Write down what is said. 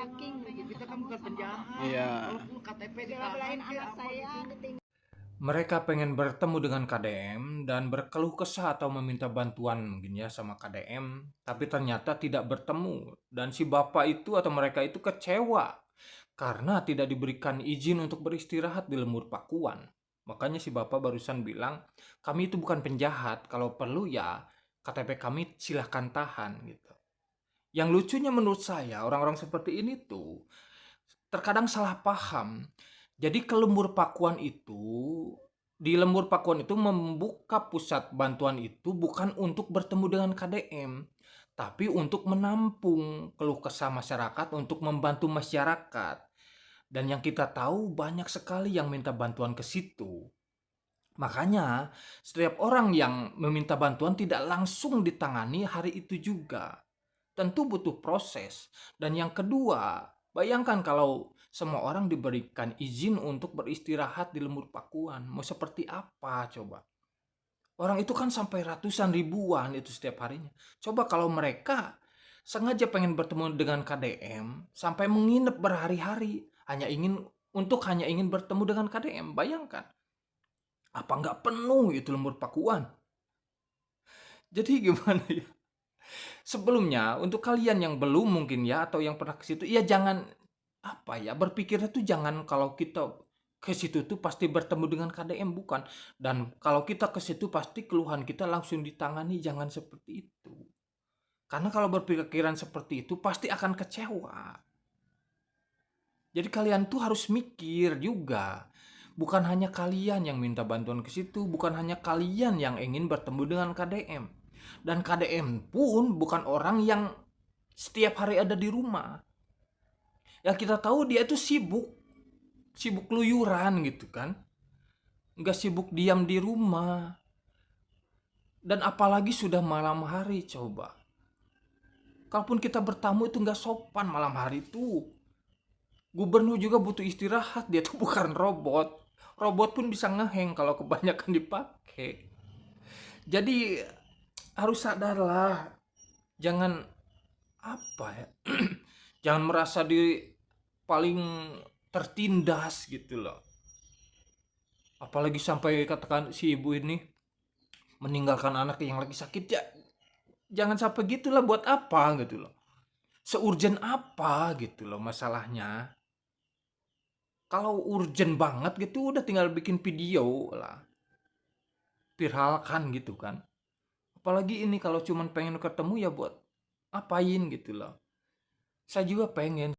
tracking gitu. Kita kan bukan penjahat. Iya. Walaupun KTP Bela-belain ditahan, anak apa saya gitu. ketinggalan. Mereka pengen bertemu dengan KDM dan berkeluh kesah atau meminta bantuan mungkin ya sama KDM, tapi ternyata tidak bertemu. Dan si bapak itu atau mereka itu kecewa karena tidak diberikan izin untuk beristirahat di lembur Pakuan. Makanya si bapak barusan bilang, kami itu bukan penjahat, kalau perlu ya KTP kami silahkan tahan gitu. Yang lucunya menurut saya orang-orang seperti ini tuh terkadang salah paham. Jadi di lembur Pakuan itu membuka pusat bantuan itu bukan untuk bertemu dengan KDM, tapi untuk menampung keluh kesah masyarakat, untuk membantu masyarakat. Dan yang kita tahu banyak sekali yang minta bantuan ke situ. Makanya setiap orang yang meminta bantuan tidak langsung ditangani hari itu juga. Tentu butuh proses. Dan yang kedua, bayangkan kalau semua orang diberikan izin untuk beristirahat di lembur Pakuan. Mau seperti apa coba? Orang itu kan sampai ratusan ribuan itu setiap harinya. Coba kalau mereka sengaja pengen bertemu dengan KDM sampai menginap berhari-hari hanya ingin bertemu dengan KDM. Bayangkan. Apa nggak penuh itu lembur Pakuan? Jadi gimana ya? Sebelumnya untuk kalian yang belum mungkin ya atau yang pernah ke situ, ya jangan berpikirnya tuh jangan kalau kita ke situ tuh pasti bertemu dengan KDM, bukan. Dan kalau kita ke situ pasti keluhan kita langsung ditangani, jangan seperti itu. Karena kalau berpikiran seperti itu pasti akan kecewa. Jadi kalian tuh harus mikir juga. Bukan hanya kalian yang minta bantuan ke situ, bukan hanya kalian yang ingin bertemu dengan KDM. Dan KDM pun bukan orang yang setiap hari ada di rumah. Yang kita tahu dia itu sibuk keluyuran gitu kan. Nggak sibuk diam di rumah. Dan apalagi sudah malam hari coba. Kalaupun kita bertamu itu nggak sopan malam hari itu. Gubernur juga butuh istirahat, dia tuh bukan robot. Robot pun bisa ngeheng kalau kebanyakan dipakai. Jadi harus sadarlah. Jangan jangan merasa paling tertindas gitu loh. Apalagi sampai katakan si ibu ini meninggalkan anak yang lagi sakit, ya jangan sampai gitulah, buat apa gitu loh. Seurgen apa gitu loh masalahnya. Kalau urgen banget gitu udah tinggal bikin video lah. Viralkan gitu kan. Apalagi ini kalau cuman pengen ketemu ya buat apain gitu loh. Saya juga pengen